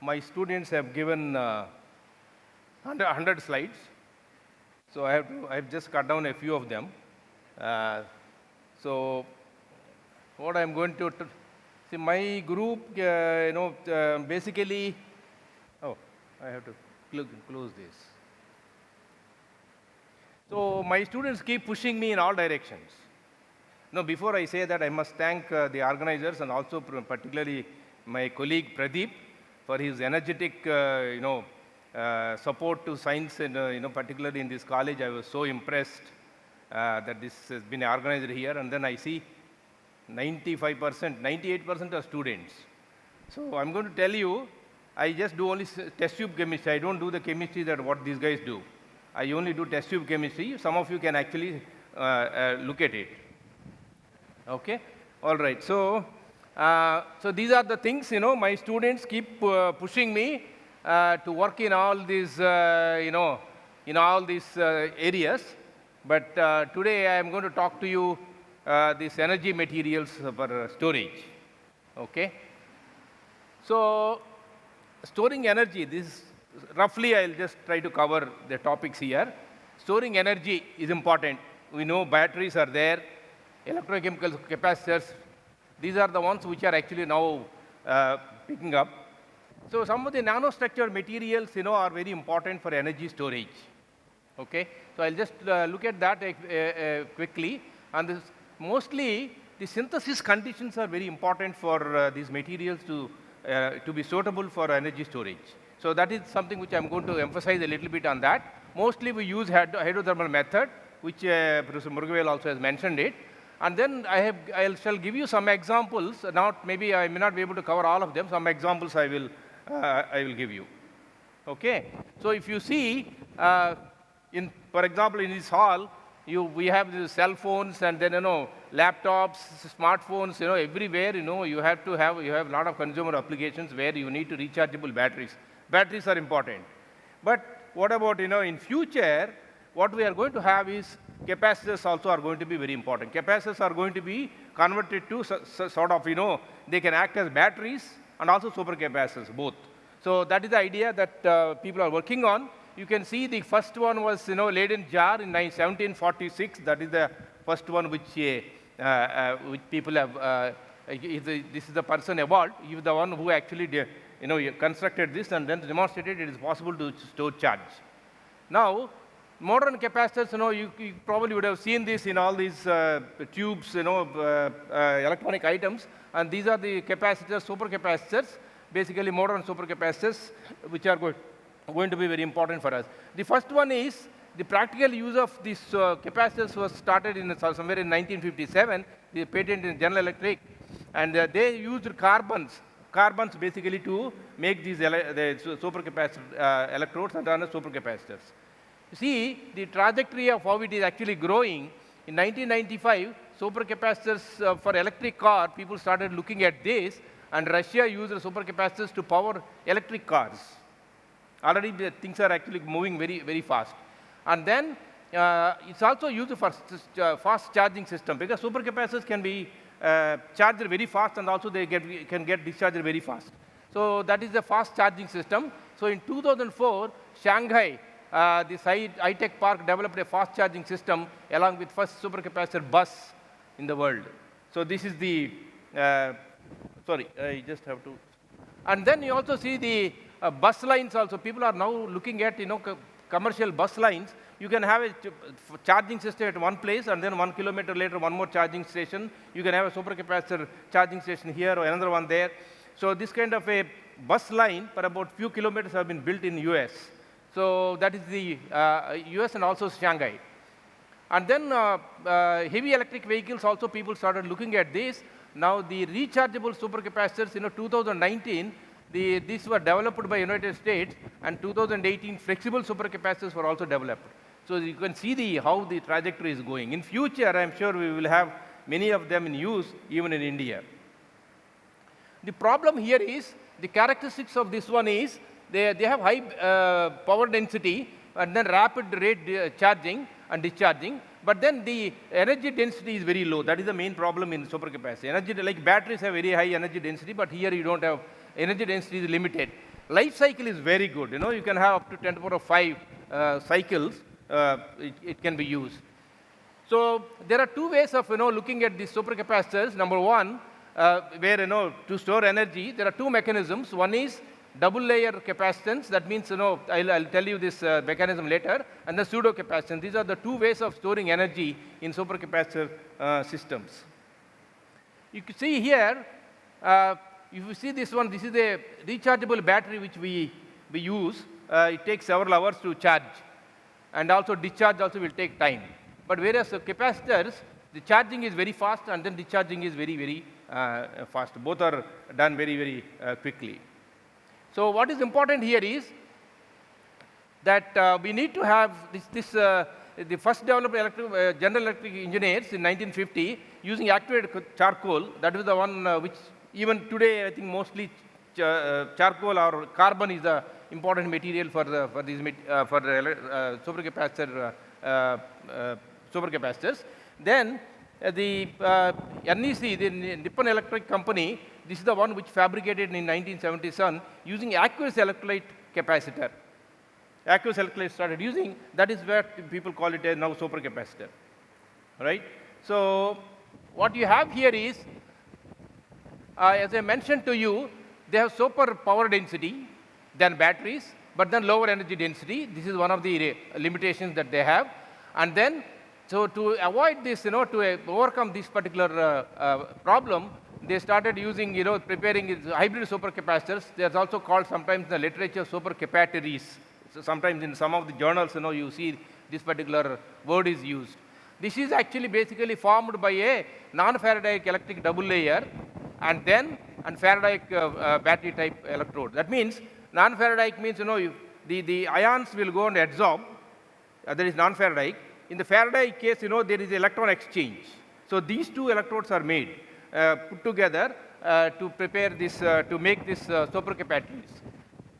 my students have given 100 slides. So I've just cut down a few of them. So what I'm going to see, my group, basically, I have to close this. So my students keep pushing me in all directions. Now, before I say that, I must thank the organizers and also particularly my colleague Pradeep for his energetic, support to science, and particularly in this college. I was so impressed that this has been organized here, and then I see 95%, 98% are students. So I'm going to tell you, I just do only test tube chemistry. I don't do the chemistry that what these guys do. I only do test tube chemistry. Some of you can actually look at it. Okay? All right. So, so these are the things, my students keep pushing me to work in all these, in all these areas. But today I am going to talk to you these energy materials for storage. Okay? So, storing energy, this roughly I'll just try to cover the topics here. Storing energy is important. We know batteries are there, electrochemical capacitors. These are the ones which are actually now picking up. So some of the nanostructured materials, are very important for energy storage. Okay? So I'll just look at that quickly. And this, mostly, the synthesis conditions are very important for these materials to be suitable for energy storage. So that is something which I'm going to emphasize a little bit on that. Mostly we use hydrothermal method, which Professor Murugavel also has mentioned it. And then I shall give you some examples. Maybe I may not be able to cover all of them. Some examples I will give you. Okay. So if you see, for example, in this hall, we have the cell phones and then laptops, smartphones, everywhere. You have a lot of consumer applications where you need to rechargeable batteries. Batteries are important. But what about in future? What we are going to have is capacitors also are going to be very important. Capacitors are going to be converted to sort of, they can act as batteries and also supercapacitors, both. So that is the idea that people are working on. You can see the first one was, Leyden jar in 1746. That is the first one which people have, this is the person evolved. He was the one who actually, constructed this and then demonstrated it is possible to store charge. Now, modern capacitors, you probably would have seen this in all these tubes, electronic items. And these are the capacitors, supercapacitors, basically modern supercapacitors, which are going to be very important for us. The first one is the practical use of these capacitors was started in somewhere in 1957, the patent in General Electric, and they used carbons basically to make these the supercapacitor electrodes and other supercapacitors. You see the trajectory of how it is actually growing. In 1995, supercapacitors for electric car, people started looking at this, and Russia used supercapacitors to power electric cars. Already the things are actually moving very, very fast. And then it's also used for fast charging system, because supercapacitors can be charged very fast, and also they can get discharged very fast. So that is the fast charging system. So in 2004, Shanghai, this high-tech park developed a fast charging system along with first supercapacitor bus in the world. So this is the, sorry, I just have to. And then you also see the bus lines also. People are now looking at, commercial bus lines. You can have a charging system at one place, and then 1 kilometer later, one more charging station. You can have a supercapacitor charging station here or another one there. So this kind of a bus line for about few kilometers have been built in US. So that is the US and also Shanghai. And then heavy electric vehicles also, people started looking at this. Now the rechargeable supercapacitors, 2019, these were developed by United States, and 2018 flexible supercapacitors were also developed. So you can see how the trajectory is going. In future, I'm sure we will have many of them in use, even in India. The problem here is, the characteristics of this one is, they have high power density, and then rapid rate charging and discharging, but then the energy density is very low. That is the main problem in supercapacitor. Energy, like batteries have very high energy density, but here you don't have, energy density is limited. life cycle is very good. You can have up to 10 to the power of 5 cycles, it can be used. So there are two ways of looking at these supercapacitors. Number one, where to store energy, there are two mechanisms. One is double layer capacitance. That means I'll tell you this mechanism later. And the pseudo capacitance. These are the two ways of storing energy in supercapacitor systems. You can see here. If you see this one, this is a rechargeable battery which we use. It takes several hours to charge, and also discharge also will take time. But whereas capacitors, the charging is very fast and then discharging is very, very fast. Both are done very, very quickly. So what is important here is that we need to have the first developed General Electric engineers in 1950 using activated charcoal. That is the one which even today I think mostly charcoal or carbon is the important material for these supercapacitors. Then the NEC, the Nippon Electric Company, this is the one which fabricated in 1977 using aqueous electrolyte capacitor. Aqueous electrolyte started using, that is where people call it a now supercapacitor, right? So what you have here is, as I mentioned to you, they have super power density than batteries, but then lower energy density. This is one of the limitations that they have. And then, so to avoid this, to overcome this particular problem, they started using, preparing hybrid supercapacitors. They are also called sometimes in the literature supercapatories. So sometimes in some of the journals, you see this particular word is used. This is actually basically formed by a non-Faradaic electric double layer and then Faradaic battery type electrode. That means non-Faradaic means the ions will go and adsorb. That is non-Faradaic. In the Faradaic case, there is electron exchange. So these two electrodes are made, put together to prepare this, to make this supercapatories.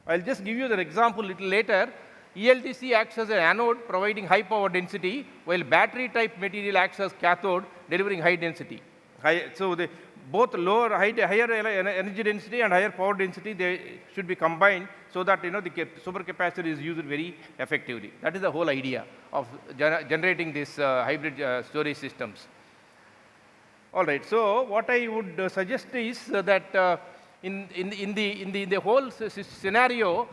I'll just give you the example a little later. ELTC acts as an anode, providing high power density, while battery type material acts as cathode, delivering high density. So both higher energy density and higher power density, they should be combined so that the supercapacitor is used very effectively. That is the whole idea of generating these hybrid storage systems. All right. So what I would suggest is that in the whole scenario,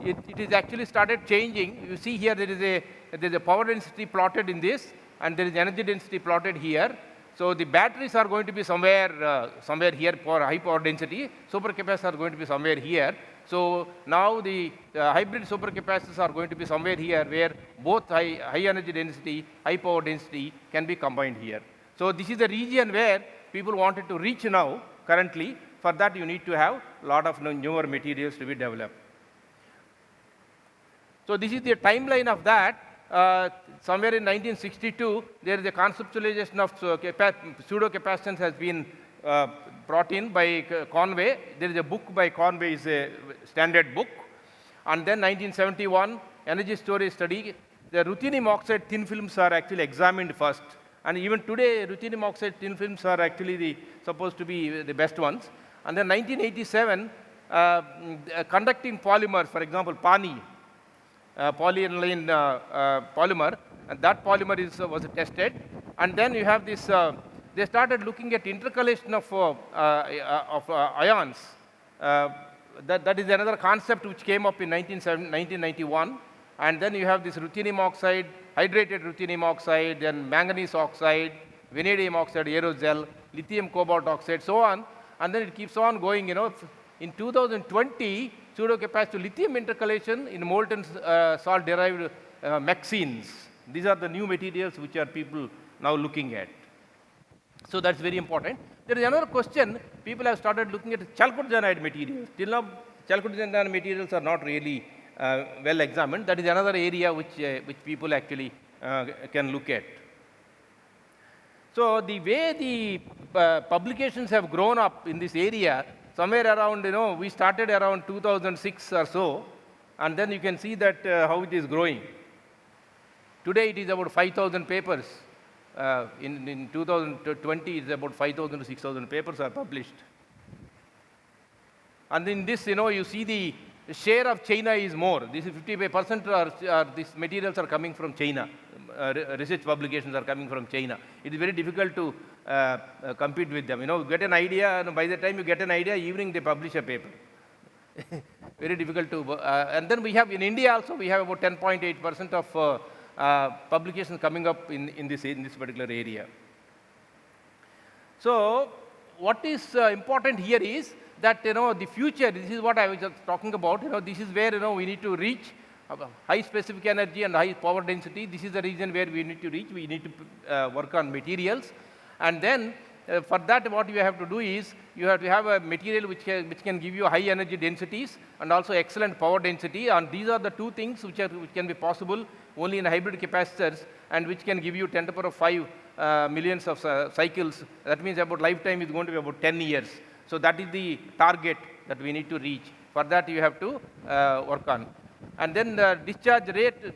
it is actually started changing. You see here there is a power density plotted in this, and there is energy density plotted here. So the batteries are going to be somewhere here for high power density. Supercapacitors are going to be somewhere here. So now the hybrid supercapacitors are going to be somewhere here, where both high energy density, high power density can be combined here. So this is the region where people wanted to reach now. Currently, for that you need to have a lot of newer materials to be developed. So this is the timeline of that. Somewhere in 1962, there is a conceptualization of pseudo-capacitance has been brought in by Conway. There is a book by Conway, is a standard book. And then 1971, energy storage study. The ruthenium oxide thin films are actually examined first. And even today, ruthenium oxide thin films are actually supposed to be the best ones. And then 1987, conducting polymers, for example, PANI, polyaniline polymer, and that polymer was tested. And then you have this, they started looking at intercalation of ions. That is another concept which came up in 1991. And then you have this ruthenium oxide, hydrated ruthenium oxide, then manganese oxide, vanadium oxide, aerogel, lithium cobalt oxide, so on. And then it keeps on going, In 2020, pseudo-capacitor lithium intercalation in molten salt-derived mexenes. These are the new materials which are people now looking at. So that's very important. There is another question. People have started looking at chalcodenied materials. Till now, chalcodenied materials are not really well examined. That is another area which people actually can look at. So the way the publications have grown up in this area, somewhere around, we started around 2006 or so, and then you can see that how it is growing. Today it is about 5,000 papers. In 2020, it's about 5,000 to 6,000 papers are published. And in this, you see share of China is more. This is 50% these materials are coming from China. Research publications are coming from China. It is very difficult to compete with them. Get an idea, and by the time you get an idea, evening they publish a paper. Very difficult to, and then we have in India also, we have about 10.8% of publications coming up in this particular area. So what is important here is that the future, this is what I was just talking about, this is where we need to reach high specific energy and high power density. This is the region where we need to reach. We need to work on materials, and then for that what you have to do is you have to have a material which can give you high energy densities and also excellent power density, and these are the two things which can be possible only in hybrid capacitors, and which can give you 10 to the power 5 millions of cycles. That means about lifetime is going to be about 10 years. So that is the target that we need to reach. For that you have to work on. And then the discharge rate,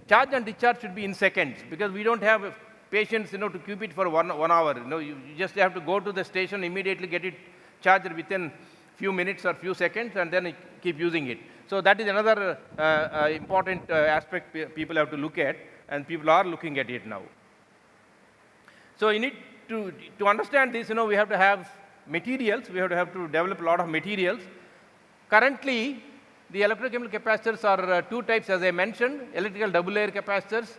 charge and discharge should be in seconds, because we don't have patience to keep it for one hour. You just have to go to the station, immediately get it charged within few minutes or few seconds, and then keep using it. So that is another important aspect people have to look at, and people are looking at it now. So you need to understand this, we have to have materials. We have to develop a lot of materials. Currently, the electrochemical capacitors are two types, as I mentioned: electrical double layer capacitors,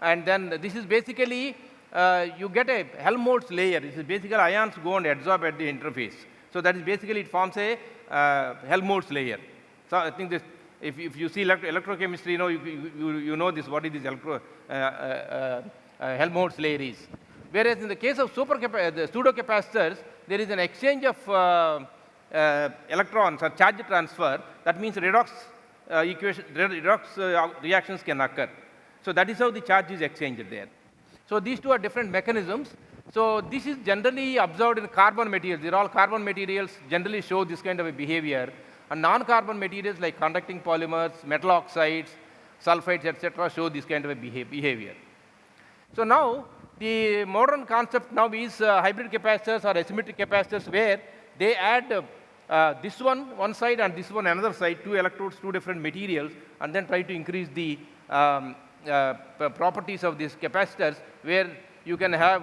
and then this is basically you get a Helmholtz layer. This is basically ions go and absorb at the interface. So that is basically, it forms a Helmholtz layer. So I think this, if you see electrochemistry, you know this, what is this Helmholtz layer is. Whereas in the case of the pseudo capacitors, there is an exchange of electrons or charge transfer. That means redox reactions can occur. So that is how the charge is exchanged there. So these two are different mechanisms. So this is generally observed in carbon materials. They're all carbon materials, generally show this kind of a behavior. And non-carbon materials like conducting polymers, metal oxides, sulfides, etc., show this kind of a behavior. So now the modern concept now is hybrid capacitors or asymmetric capacitors, where they add this one side and this one another side, two electrodes, two different materials, and then try to increase the properties of these capacitors, where you can have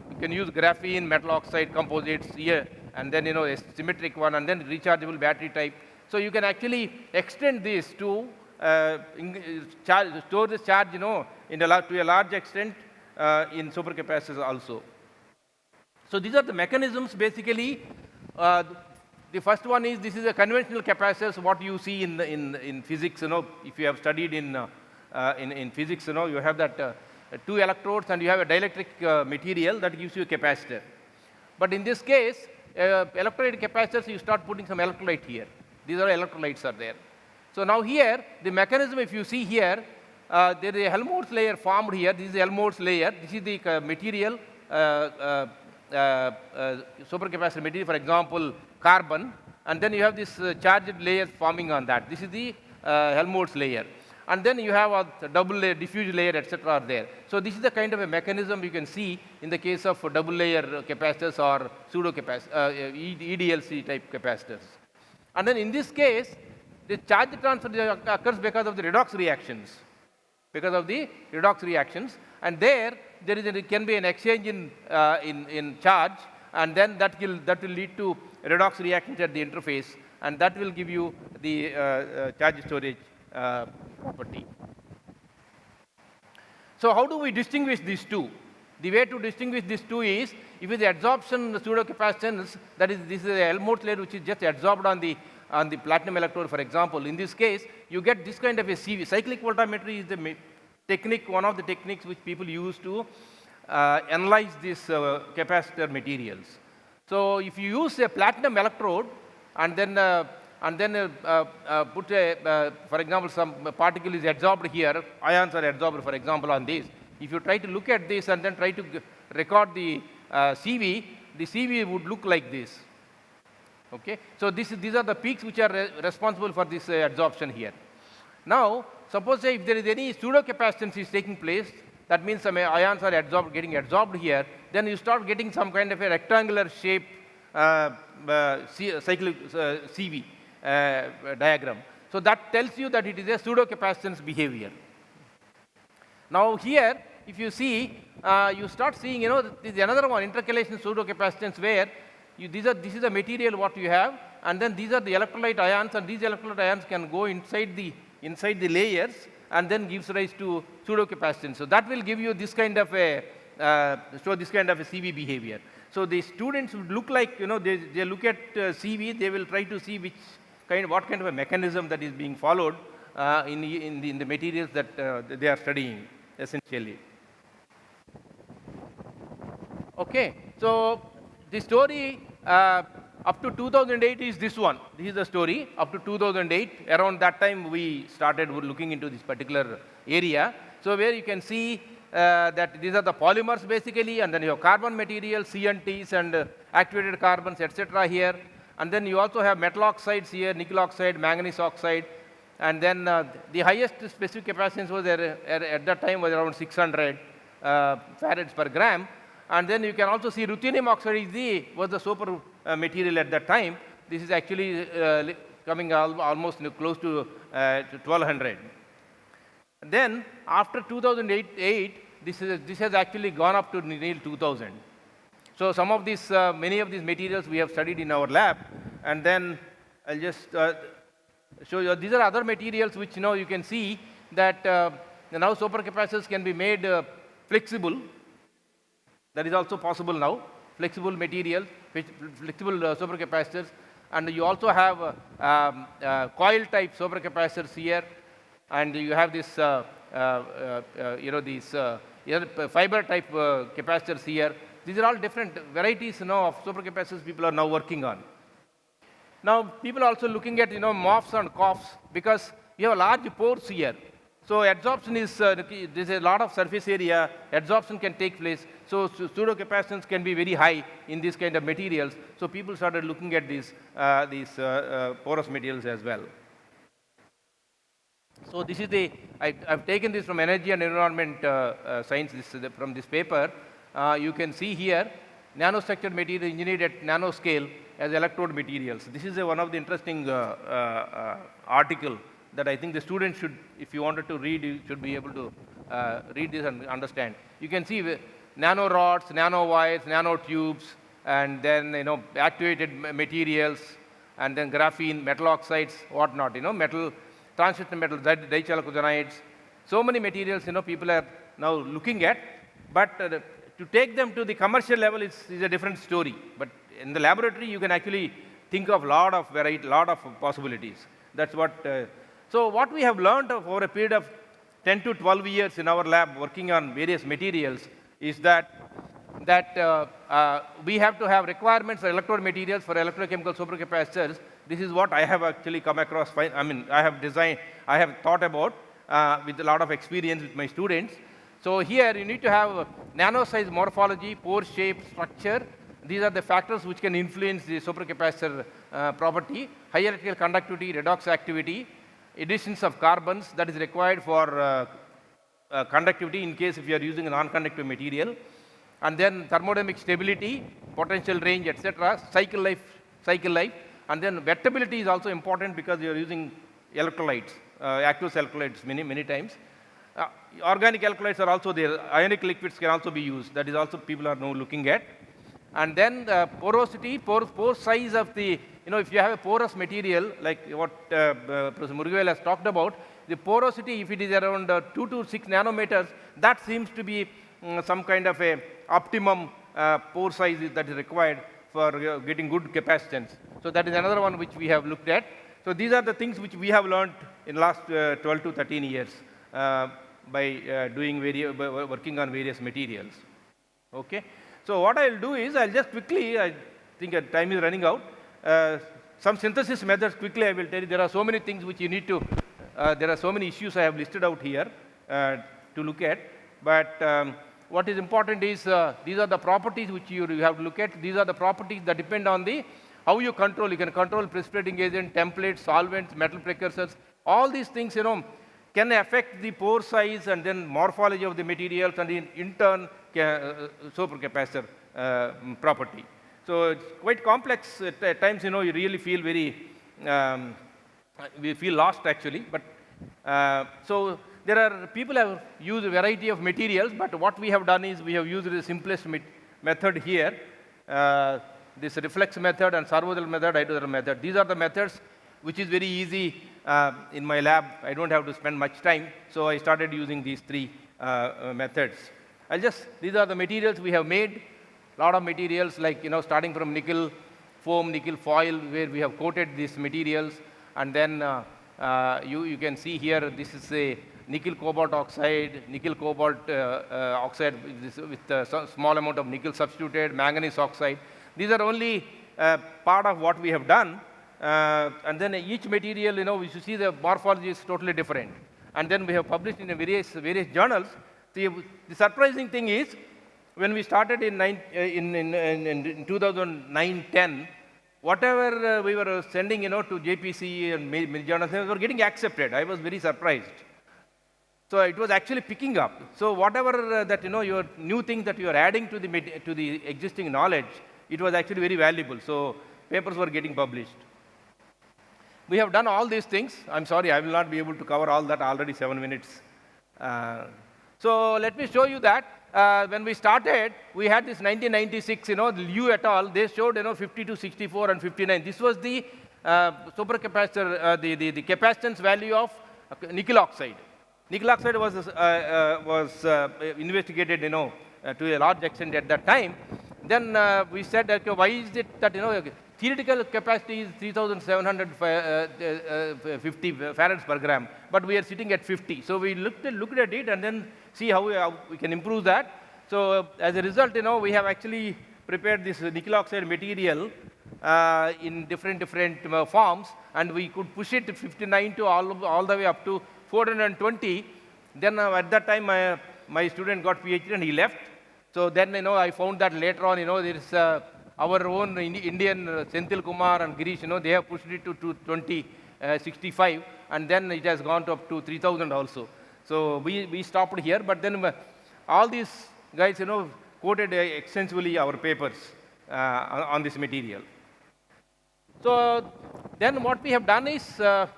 you can use graphene, metal oxide composites here, and then a symmetric one, and then rechargeable battery type. So you can actually extend this to store this charge to a large extent in supercapacitors also. So these are the mechanisms basically. The first one is, this is a conventional capacitors, what you see in physics. If you have studied in physics, you have that two electrodes and you have a dielectric material that gives you a capacitor. But in this case, electrolyte capacitors, you start putting some electrolyte here. These are electrolytes are there. So now here, the mechanism, if you see here, there is a Helmholtz layer formed here. This is a Helmholtz layer. This is the material, supercapacitor material, for example, carbon. And then you have this charged layers forming on that. This is the Helmholtz layer. And then you have a double layer, diffuse layer, etc. are there. So this is the kind of a mechanism you can see in the case of double layer capacitors or pseudo capacitors, EDLC type capacitors. And then in this case, the charge transfer occurs because of the redox reactions. Because of the redox reactions, and there can be an exchange in charge, and then that will lead to redox reactions at the interface, and that will give you the charge storage property. So how do we distinguish these two? The way to distinguish these two is, if it is absorption pseudo capacitance, that is, this is a Helmholtz layer which is just absorbed on the platinum electrode, for example. In this case, you get this kind of a CV. Cyclic voltammetry is the technique, one of the techniques which people use to analyze these capacitor materials. So if you use a platinum electrode and then put for example, some particle is absorbed here, ions are absorbed, for example, on this. If you try to look at this and then try to record the CV would look like this. Okay, so these are the peaks which are responsible for this absorption here. Now, suppose if there is any pseudo capacitance is taking place, that means some ions are getting absorbed here, then you start getting some kind of a rectangular shape cyclic CV. diagram. So that tells you that it is a pseudo-capacitance behavior. Now here, if you see, you start seeing, this is another one, intercalation pseudo-capacitance, where this is the material what you have, and then these are the electrolyte ions, and these electrolyte ions can go inside the layers, and then gives rise to pseudo-capacitance. So that will give you this kind of a CV behavior. So the students would look like, they look at CV, they will try to see what kind of a mechanism that is being followed in the materials that they are studying, essentially. Okay, so the story up to 2008 is this one. This is the story up to 2008. Around that time, we started looking into this particular area. So where you can see that these are the polymers basically, and then you have carbon materials, CNTs, and activated carbons, etc. here. And then you also have metal oxides here, nickel oxide, manganese oxide. And then the highest specific capacitance was at that time was around 600 farads per gram. And then you can also see ruthenium oxide was the super material at that time. This is actually coming almost close to 1200. Then after 2008, this has actually gone up to nearly 2000. So some of these, many of these materials we have studied in our lab, and then I'll just show you. These are other materials which you can see that now supercapacitors can be made flexible. That is also possible now. Flexible materials, flexible supercapacitors, and you also have coil type supercapacitors here, and you have this these fiber type capacitors here. These are all different varieties of supercapacitors people are now working on. Now people are also looking at MOFs and COFs because you have large pores here. So absorption is, there's a lot of surface area, absorption can take place. So pseudo-capacitance can be very high in these kind of materials. So people started looking at these porous materials as well. So this is I've taken this from Energy and Environment Science, from this paper. You can see here, nanostructured material engineered at nanoscale as electrode materials. This is one of the interesting article that I think the students should, if you wanted to read, you should be able to read this and understand. You can see nano rods, nano wires, nano tubes, and then activated materials, and then graphene, metal oxides, whatnot. Metal, transition metal, dichalcogenides. So many materials people are now looking at, but to take them to the commercial level is a different story. But in the laboratory, you can actually think of lot of possibilities. That's what. So what we have learned over a period of 10 to 12 years in our lab working on various materials is that we have to have requirements for electrode materials for electrochemical supercapacitors. This is what I have actually come across. I have thought about with a lot of experience with my students. So here you need to have nano size morphology, pore shape, structure. These are the factors which can influence the supercapacitor property. High electrical conductivity, redox activity, additions of carbons that is required for conductivity in case if you are using a non-conductive material, and then thermodynamic stability, potential range, etc. Cycle life, and then wettability is also important because you are using electrolytes, aqueous electrolytes many times. Organic electrolytes are also there. Ionic liquids can also be used. That is also people are now looking at. And then the porosity, pore size of the, if you have a porous material, like what Professor Murugavel has talked about, the porosity, if it is around 2 to 6 nanometers, that seems to be some kind of a optimum pore size that is required for getting good capacitance. So that is another one which we have looked at. So these are the things which we have learned in last 12 to 13 years by working on various materials. Okay. So what I'll do is I'll just quickly, I think time is running out. Some synthesis methods quickly I will tell you. There are so many things which you need to, there are so many issues I have listed out here to look at. But what is important is these are the properties which you have to look at. These are the properties that depend on the how you control. You can control precipitating agent, templates, solvents, metal precursors. All these things, can affect the pore size and then morphology of the materials, and in turn supercapacitor property. So it's quite complex at times. You really feel very um, we feel lost actually. But so there are people have used a variety of materials, but what we have done is we have used the simplest method here. This reflex method and servozil method, hydrogel method. These are the methods which is very easy in my lab. I don't have to spend much time, so I started using these three methods. These are the materials we have made. A lot of materials like, starting from nickel foam, nickel foil, where we have coated these materials, and then you can see here, this is a nickel cobalt oxide, nickel cobalt oxide with a small amount of nickel substituted, manganese oxide. These are only part of what we have done. And then each material, we should see the morphology is totally different. And then we have published in various journals. The surprising thing is, when we started in 2009-10, whatever we were sending, to JPC and many journals, they were getting accepted. I was very surprised. So it was actually picking up. So whatever that, your new thing that you are adding to the existing knowledge, it was actually very valuable. So papers were getting published. We have done all these things. I'm sorry, I will not be able to cover all that, already 7 minutes. So let me show you that. When we started, we had this 1996, Liu et al., they showed, 52, 64, and 59. This was the supercapacitor, the capacitance value of nickel oxide. Nickel oxide was investigated, to a large extent at that time. Then we said, okay, why is it that, theoretical capacity is 3,750 farads per gram, but we are sitting at 50. So we looked at it and then see how we can improve that. So as a result, we have actually prepared this nickel oxide material in different forms, and we could push it to 59 to all the way up to 420. Then at that time, my student got PhD and he left. So then, I found that later on, there is our own Indian Senthil Kumar and Girish, they have pushed it to 2065, and then it has gone up to 3,000 also. So we stopped here, but then all these guys, quoted extensively our papers on this material. So then what we have done is, I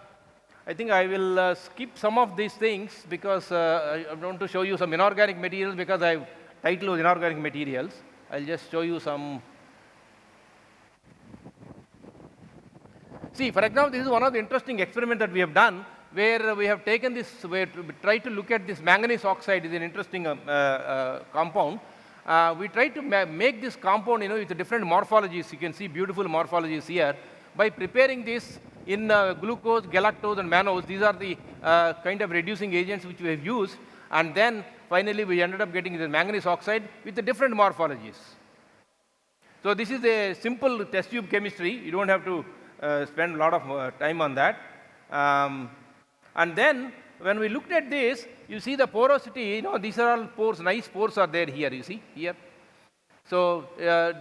think I will skip some of these things because I want to show you some inorganic materials because I title was inorganic materials. I'll just show you some. See, for example, this is one of the interesting experiments that we have done, where we have taken this, where we try to look at this manganese oxide. Is an interesting compound. We try to make this compound, with different morphologies. You can see beautiful morphologies here. By preparing this in glucose, galactose, and mannose, these are the kind of reducing agents which we have used. And then finally, we ended up getting the manganese oxide with the different morphologies. So this is a simple test tube chemistry. You don't have to spend a lot of time on that. And then when we looked at this, you see the porosity, these are all pores, nice pores are there here, you see, here. So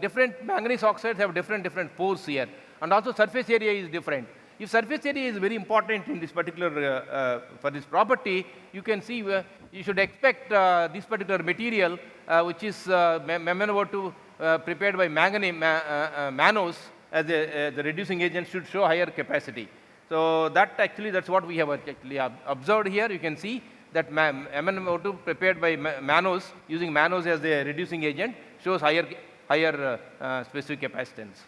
different manganese oxides have different pores here. And also surface area is different. If surface area is very important in this particular, for this property, you can see you should expect this particular material, which is MnO2 prepared by mannose, as the reducing agent should show higher capacity. So that's what we have actually observed here. You can see that MnO2 prepared by mannose, using mannose as the reducing agent, shows higher specific capacitance.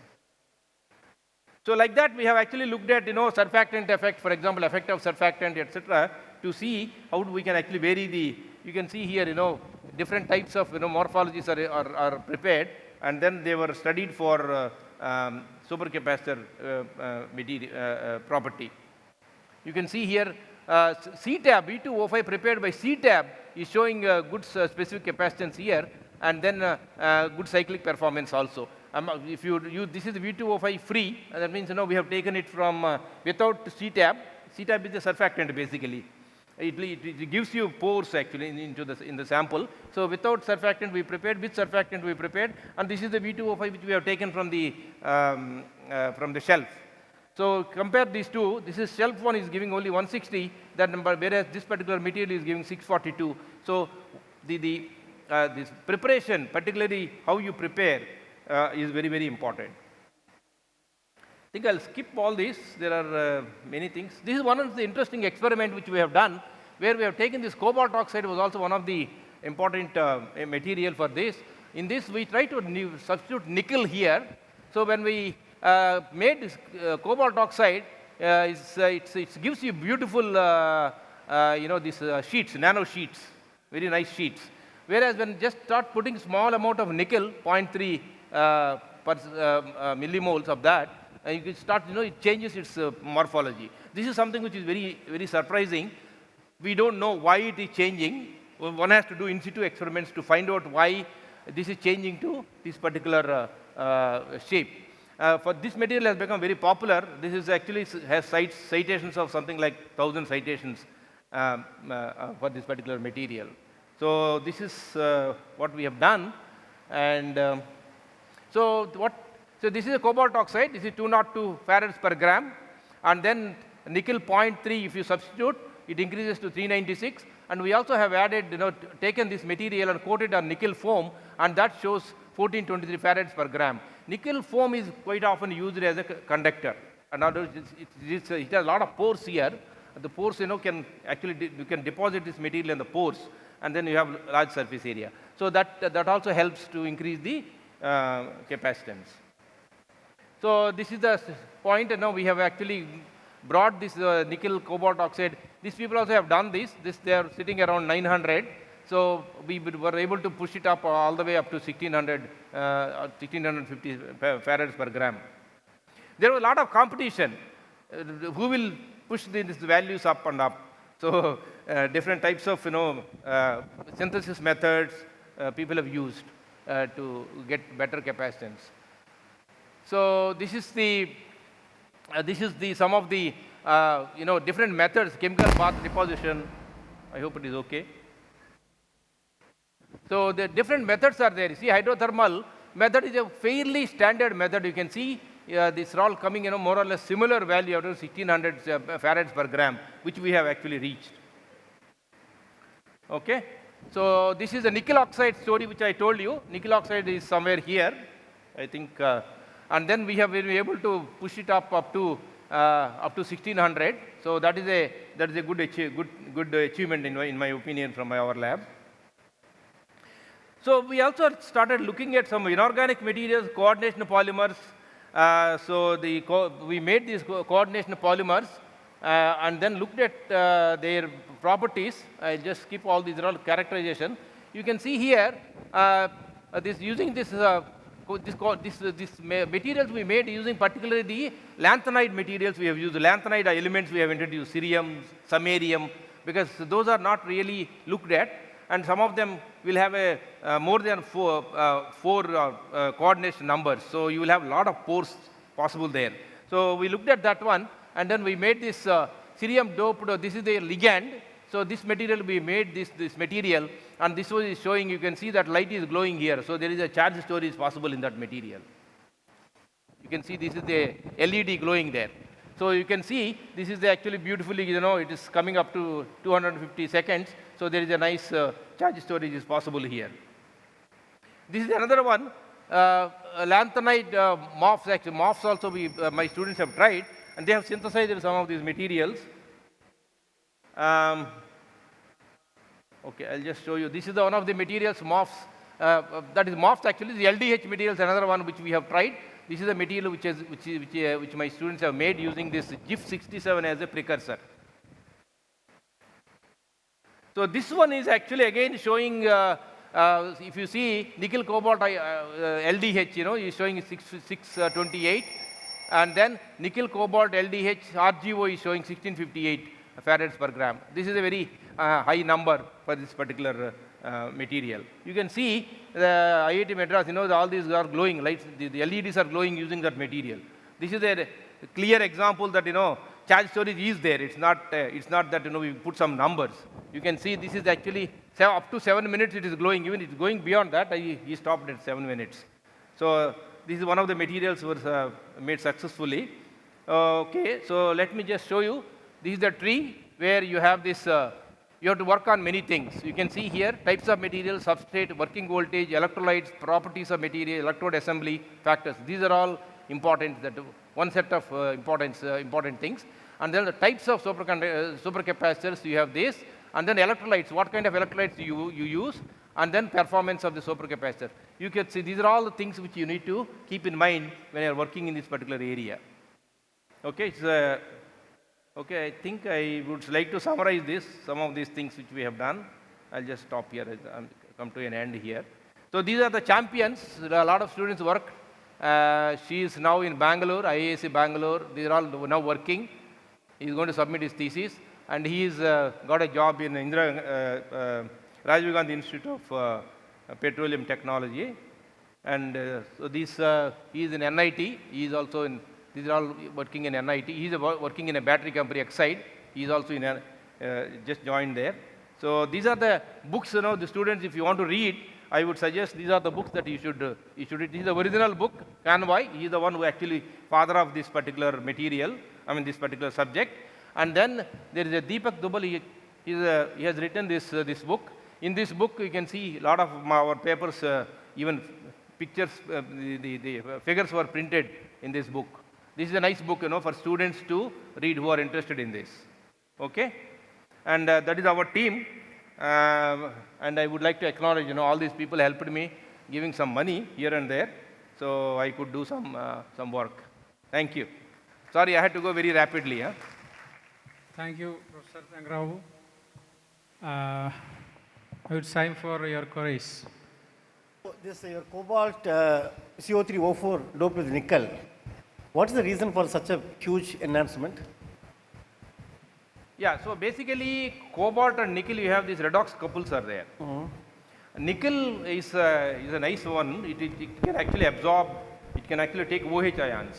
So like that, we have actually looked at, surfactant effect, for example, effect of surfactant, etc., to see how we can actually vary the, you can see here, different types of, morphologies are prepared, and then they were studied for supercapacitor property. You can see here, CTAB, B2O5 prepared by CTAB is showing good specific capacitance here, and then good cyclic performance also. If you use, this is V2O5 free, that means, we have taken it from without CTAB. CTAB is a surfactant basically. It gives you pores actually in the sample. So without surfactant we prepared, with surfactant we prepared, and this is the V2O5 which we have taken from the shelf. So compare these two. This is shelf one is giving only 160 that number, whereas this particular material is giving 642. So this preparation, particularly how you prepare, is very important. think I'll skip all these. There are many things. This is one of the interesting experiment which we have done, where we have taken this cobalt oxide was also one of the important material for this. In this, we try to substitute nickel here. So when we made this cobalt oxide, it gives you beautiful, these sheets, nano sheets, very nice sheets. Whereas when just start putting small amount of nickel, 0.3 per millimoles of that, you can start, it changes its morphology. This is something which is very, very surprising. We don't know why it is changing. One has to do in situ experiments to find out why this is changing to this particular shape. For this material has become very popular. This is actually has citations of something like 1,000 citations for this particular material. So this is what we have done. And so this is a cobalt oxide. This is 202 farads per gram. And then nickel 0.3, if you substitute, it increases to 396. And we also have added, taken this material and coated on nickel foam, and that shows 1423 farads per gram. Nickel foam is quite often used as a conductor. And it has a lot of pores here. The pores, can actually, you can deposit this material in the pores, and then you have large surface area. So that also helps to increase the capacitance. So this is the point. Now we have actually brought this nickel cobalt oxide. These people also have done this. They are sitting around 900. So we were able to push it up all the way up to 1650 farads per gram. There was a lot of competition. Who will push these values up and up? So different types of synthesis methods people have used to get better capacitance. So this is the some of the different methods, chemical path deposition. I hope it is okay. So the different methods are there. You see, hydrothermal method is a fairly standard method. You can see these are all coming, more or less similar value out of 1600 farads per gram, which we have actually reached. Okay. So this is the nickel oxide story which I told you. Nickel oxide is somewhere here, I think, and then we have been able to push it up to 1600. So that is a good achievement in my opinion from our lab. So we also started looking at some inorganic materials, coordination polymers. So we made these coordination polymers and then looked at their properties. I'll just skip all these, all characterization. You can see here using this materials we made using particularly the lanthanide materials we have used. Lanthanide elements we have introduced, cerium, samarium, because those are not really looked at, and some of them will have a more than four coordination numbers. So you will have a lot of pores possible there. So we looked at that one, and then we made this cerium doped. This is the ligand. So this material we made this material, and this was showing. You can see that light is glowing here. So there is a charge storage possible in that material. You can see this is the LED glowing there. So you can see this is actually beautifully, it is coming up to 250 seconds. So there is a nice charge storage is possible here. This is another one, lanthanide MOFs. Actually, MOFs also my students have tried, and they have synthesized some of these materials. Okay, I'll just show you. This is one of the materials, MOFs. That is MOFs actually. The LDH material is another one which we have tried. This is a material which my students have made using this GIF67 as a precursor. So this one is actually again showing, if you see nickel cobalt LDH, is showing 628, and then nickel cobalt LDH RGO is showing 1658 farads per gram. This is a very high number for this particular material. You can see the IIT Madras, all these are glowing lights. The LEDs are glowing using that material. This is a clear example that charge storage is there. It's not that we put some numbers. You can see this is actually up to 7 minutes it is glowing. Even it's going beyond that. He stopped at 7 minutes. So this is one of the materials was made successfully. Okay, so let me just show you. This is the tree where you have this. You have to work on many things. You can see here types of material, substrate, working voltage, electrolytes, properties of material, electrode assembly, factors. These are all important that one set of important things. And then the types of supercapacitors, you have this, and then electrolytes, what kind of electrolytes you use, and then performance of the supercapacitor. You can see these are all the things which you need to keep in mind when you are working in this particular area. Okay, okay, I think I would like to summarize this, some of these things which we have done. I'll just stop here and come to an end here. So these are the champions. There are a lot of students work. She is now in Bangalore, IISc Bangalore. These are all now working. He is going to submit his thesis, and he is got a job in Rajiv Gandhi Institute of Petroleum Technology. And so this, he is in NIT. He is also in, these are all working in NIT. He is working in a battery company, Exide. He is also in just joined there. So these are the books, the students, if you want to read, I would suggest these are the books that you should read. This is the original book, Kanwai. He is the one who actually father of this particular material, this particular subject. And then there is a Deepak Dubal. He has written this book. In this book, you can see a lot of our papers, even pictures, the figures were printed in this book. This is a nice book, for students to read who are interested in this. Okay? And that is our team. And I would like to acknowledge, all these people helped me, giving some money here and there, so I could do some work. Thank you. Sorry, I had to go very rapidly. Huh? Thank you, Professor Ranga Rao. Now it's time for your queries. This your cobalt CO3O4 doped with nickel. What is the reason for such a huge enhancement? Yeah, so basically cobalt and nickel, you have these redox couples are there. Nickel is a nice one. It can actually absorb, it can actually take OH ions,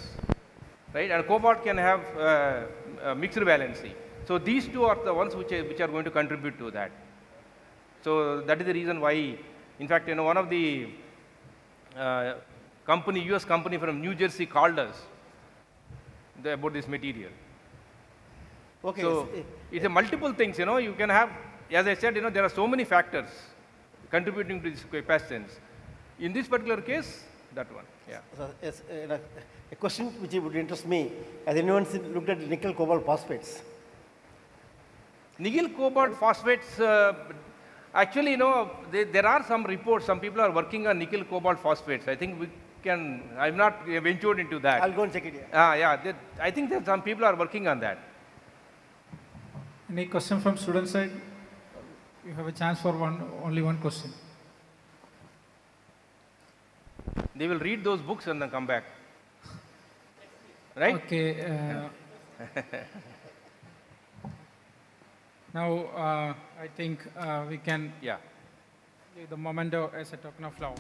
right? And cobalt can have mixed valency. So these two are the ones which are going to contribute to that. So that is the reason why, in fact, one of the US company from New Jersey called us about this material. Okay. So it's a multiple things, you can have, as I said, there are so many factors contributing to this capacitance. In this particular case, that one, yeah. So, yes, a question which would interest me, has anyone looked at nickel cobalt phosphates? Nickel cobalt phosphates, actually, there are some reports, some people are working on nickel cobalt phosphates. I think we can, I've not ventured into that. I'll go and check it here. Yeah, I think that some people are working on that. Any question from student side? You have a chance for only one question. They will read those books and then come back. Right? Okay. Now, I think we can give the memento as a token of love.